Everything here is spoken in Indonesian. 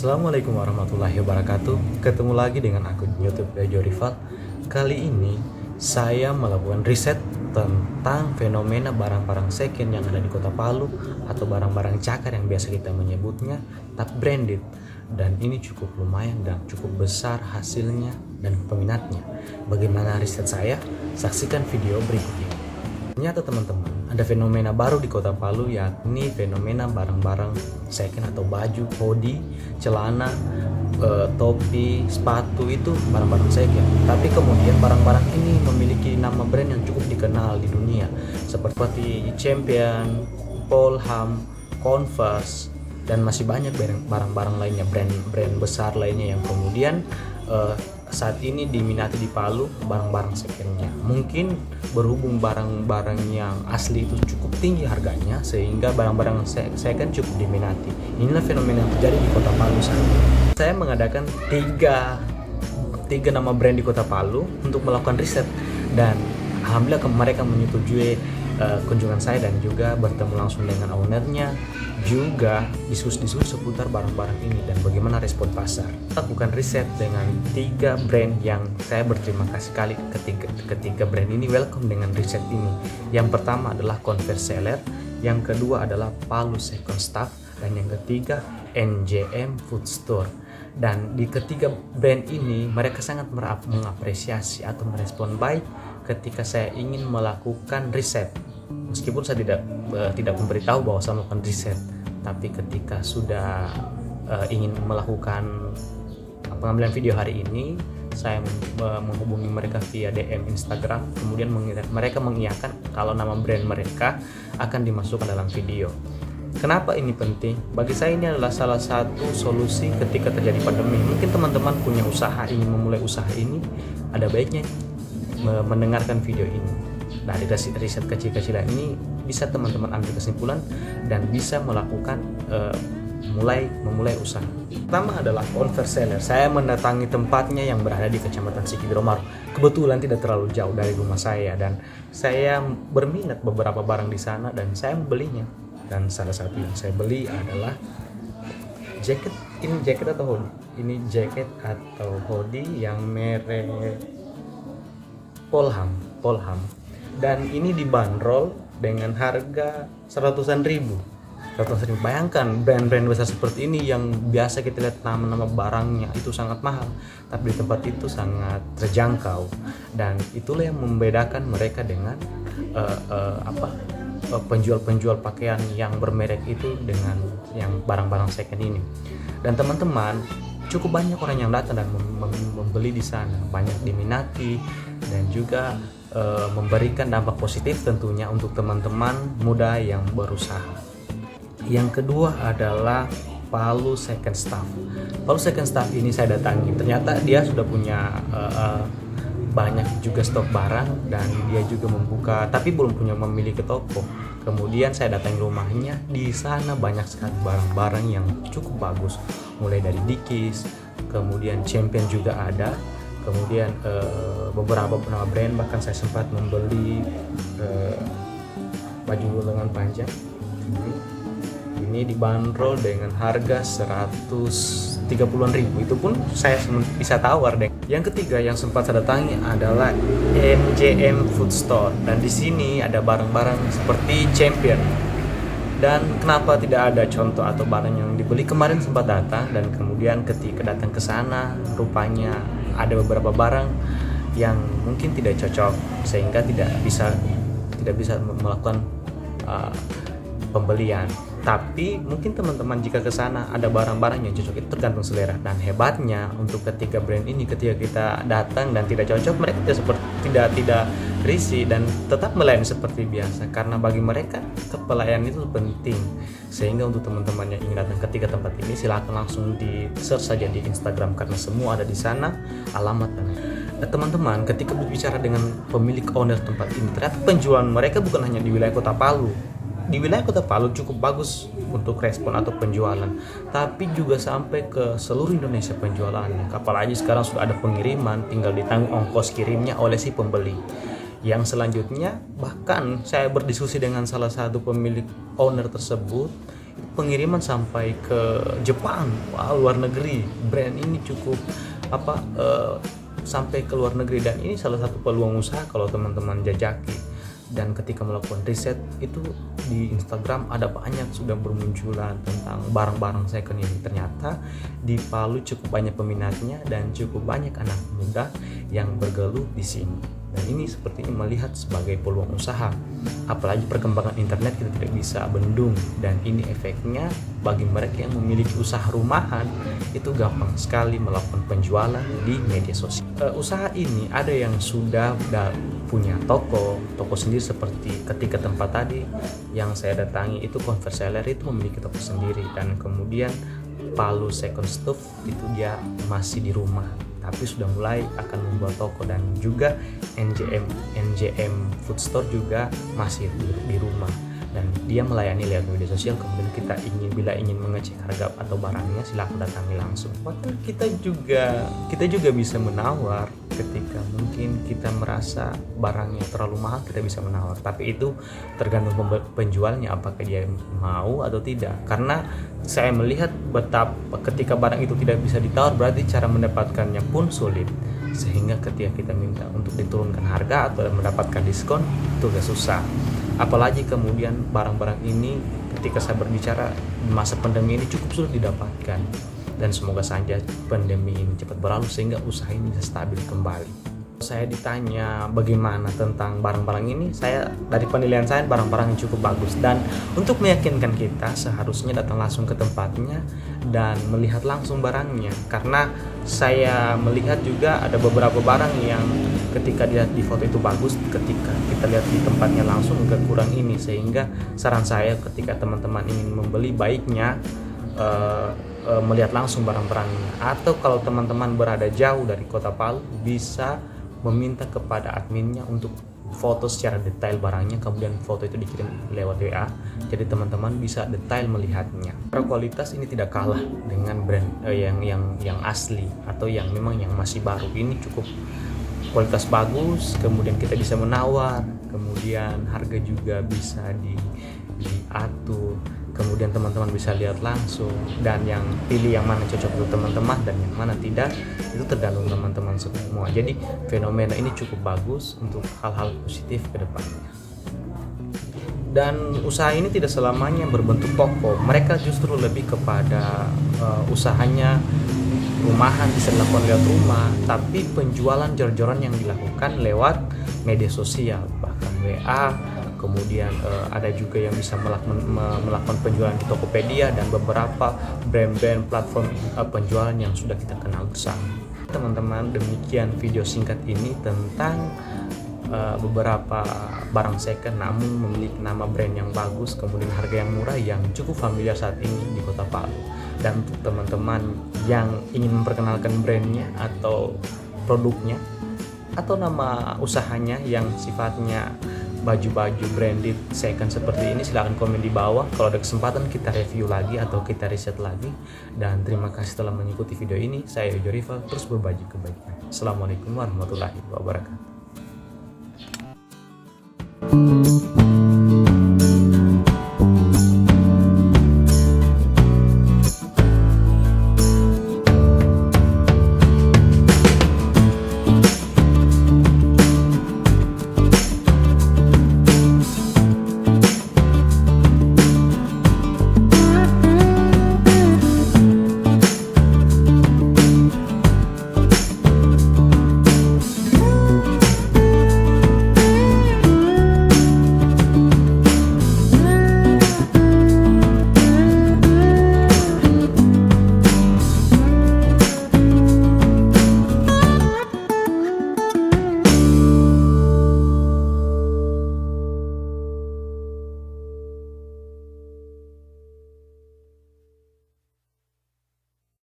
Assalamualaikum warahmatullahi wabarakatuh. Ketemu lagi dengan aku di YouTube Bejo Rival. Kali ini saya melakukan riset tentang fenomena barang-barang second yang ada di Kota Palu atau barang-barang cakar yang biasa kita menyebutnya top branded. Dan ini cukup lumayan dan cukup besar hasilnya dan peminatnya. Bagaimana riset saya? Saksikan video berikut ini. Ternyata teman-teman, ada fenomena baru di Kota Palu, yakni fenomena barang-barang second atau baju, hoodie, celana, topi, sepatu itu barang-barang second. Tapi kemudian barang-barang ini memiliki nama brand yang cukup dikenal di dunia, seperti Champion, Polham, Converse, dan masih banyak barang-barang lainnya, brand-brand besar lainnya yang kemudian saat ini diminati di Palu barang-barang secondnya. Mungkin berhubung barang-barang yang asli itu cukup tinggi harganya sehingga barang-barang second cukup diminati. Inilah fenomena yang terjadi di Kota Palu saat ini. Saya mengadakan tiga nama brand di Kota Palu untuk melakukan riset, dan alhamdulillah mereka menyetujui kunjungan saya dan juga bertemu langsung dengan ownernya, juga diskusi seputar barang-barang ini dan bagaimana respon pasar. Lakukan riset dengan 3 brand yang saya berterima kasih sekali ketiga brand ini welcome dengan riset ini. Yang pertama adalah Converse Seller, yang kedua adalah Palu Second Staff, dan yang ketiga NJM Food Store. Dan di ketiga brand ini mereka sangat mengapresiasi atau merespon baik ketika saya ingin melakukan riset. Meskipun saya tidak memberitahu bahwa saya melakukan riset, tapi ketika sudah ingin melakukan pengambilan video hari ini, saya menghubungi mereka via DM Instagram. Kemudian mereka mengiyakan kalau nama brand mereka akan dimasukkan dalam video. Kenapa ini penting? Bagi saya ini adalah salah satu solusi ketika terjadi pandemi. Mungkin teman-teman punya usaha, ingin memulai usaha ini, ada baiknya mendengarkan video ini. Nah, dari riset kecil-kecilan ini bisa teman-teman ambil kesimpulan dan bisa melakukan memulai usaha. Pertama adalah Converse Seller. Saya mendatangi tempatnya yang berada di Kecamatan Sikidromaro. Kebetulan tidak terlalu jauh dari rumah saya, dan saya berminat beberapa barang di sana dan saya membelinya. Dan salah satu yang saya beli adalah jaket. Ini jaket atau hoodie? Ini jaket atau hoodie yang merek Polham. Dan ini dibanderol dengan harga 100-an ribu. Bayangkan brand-brand besar seperti ini yang biasa kita lihat nama-nama barangnya itu sangat mahal, tapi di tempat itu sangat terjangkau. Dan itulah yang membedakan mereka dengan penjual-penjual pakaian yang bermerek itu dengan yang barang-barang second ini. Dan teman-teman, cukup banyak orang yang datang dan membeli di sana, banyak diminati dan juga memberikan dampak positif tentunya untuk teman-teman muda yang berusaha. Yang kedua adalah Palu Second Staff. Palu Second Staff ini saya datangi, ternyata dia sudah punya banyak juga stok barang dan dia juga membuka, tapi belum memiliki toko. Kemudian saya datangi rumahnya, di sana banyak sekali barang-barang yang cukup bagus, mulai dari Dickies, kemudian Champion juga ada, kemudian beberapa nama brand, bahkan saya sempat membeli baju lengan panjang. Ini dibanderol dengan harga 130-an ribu. Itu pun saya bisa tawar deh. Yang ketiga yang sempat saya datangi adalah NJM Food Store, dan di sini ada barang-barang seperti Champion. Dan kenapa tidak ada contoh atau barang yang dibeli? Kemarin sempat datang, dan kemudian ketika datang ke sana rupanya ada beberapa barang yang mungkin tidak cocok sehingga tidak bisa melakukan pembelian. Tapi mungkin teman-teman jika ke sana ada barang-barang yang cocok, itu tergantung selera. Dan hebatnya untuk ketiga brand ini, ketika kita datang dan tidak cocok, mereka tidak risih dan tetap melayani seperti biasa, karena bagi mereka pelayanan itu penting. Sehingga untuk teman-teman yang ingin datang ke tiga tempat ini, silakan langsung di search saja di Instagram karena semua ada di sana, alamat dan teman-teman ketika berbicara dengan pemilik owner tempat ini, ternyata penjualan mereka bukan hanya di wilayah Kota Palu. Di wilayah Kota Palu cukup bagus untuk respon atau penjualan, tapi juga sampai ke seluruh Indonesia penjualannya. Apalagi sekarang sudah ada pengiriman, tinggal ditanggung ongkos kirimnya oleh si pembeli. Yang selanjutnya, bahkan saya berdiskusi dengan salah satu pemilik owner tersebut, pengiriman sampai ke Jepang, wah, luar negeri. Brand ini cukup sampai ke luar negeri, dan ini salah satu peluang usaha kalau teman-teman jajaki. Dan ketika melakukan riset itu di Instagram ada banyak sudah bermunculan tentang barang-barang second ini. Ternyata di Palu cukup banyak peminatnya dan cukup banyak anak muda yang bergelut di sini. Dan ini sepertinya melihat sebagai peluang usaha. Apalagi perkembangan internet kita tidak bisa bendung, dan ini efeknya bagi mereka yang memiliki usaha rumahan itu gampang sekali melakukan penjualan di media sosial. Usaha ini ada yang sudah punya toko sendiri, seperti ketika tempat tadi yang saya datangi itu Converse Seller itu memiliki toko sendiri, dan kemudian Palu Second Stuff itu dia masih di rumah tapi sudah mulai akan membuat toko, dan juga NJM Food Store juga masih di rumah dan dia melayani lewat media sosial. Kemudian bila ingin mengecek harga atau barangnya silahkan datangi langsung. Maka kita juga bisa menawar ketika mungkin kita merasa barangnya terlalu mahal, kita bisa menawar, tapi itu tergantung penjualnya apakah dia mau atau tidak. Karena saya melihat betapa ketika barang itu tidak bisa ditawar, berarti cara mendapatkannya pun sulit, sehingga ketika kita minta untuk diturunkan harga atau mendapatkan diskon itu agak susah. Apalagi kemudian barang-barang ini ketika saya berbicara masa pandemi ini cukup sulit didapatkan, dan semoga saja pandemi ini cepat berlalu sehingga usaha ini bisa stabil kembali. Saya ditanya bagaimana tentang barang-barang ini, dari penilaian saya barang-barang yang cukup bagus, dan untuk meyakinkan kita seharusnya datang langsung ke tempatnya dan melihat langsung barangnya. Karena saya melihat juga ada beberapa barang yang ketika dilihat di foto itu bagus, ketika kita lihat di tempatnya langsung agak kurang ini, sehingga saran saya ketika teman-teman ingin membeli baiknya melihat langsung barang-barangnya. Atau kalau teman-teman berada jauh dari kota Palu, bisa meminta kepada adminnya untuk foto secara detail barangnya, kemudian foto itu dikirim lewat WA, jadi teman-teman bisa detail melihatnya. Kualitas ini tidak kalah dengan brand yang asli atau yang memang yang masih baru. Ini cukup kualitas bagus, kemudian kita bisa menawar, kemudian harga juga bisa diatur, kemudian teman-teman bisa lihat langsung, dan yang pilih yang mana cocok untuk teman-teman dan yang mana tidak itu tergantung teman-teman semua. Jadi fenomena ini cukup bagus untuk hal-hal positif ke depannya. Dan usaha ini tidak selamanya berbentuk toko, mereka justru lebih kepada usahanya rumahan, bisa dilakukan lewat rumah, tapi penjualan jor-joran yang dilakukan lewat media sosial, bahkan WA. Kemudian ada juga yang bisa melakukan penjualan di Tokopedia dan beberapa brand-brand platform penjualan yang sudah kita kenal bersama. Teman-teman, demikian video singkat ini tentang beberapa barang second namun memiliki nama brand yang bagus, kemudian harga yang murah, yang cukup familiar saat ini di Kota Palu. Dan untuk teman-teman yang ingin memperkenalkan brandnya atau produknya atau nama usahanya yang sifatnya baju-baju branded second seperti ini, silahkan komen di bawah. Kalau ada kesempatan kita review lagi atau kita riset lagi. Dan terima kasih telah mengikuti video ini. Saya Ejo Rival, terus berbagi kebaikan. Assalamualaikum warahmatullahi wabarakatuh.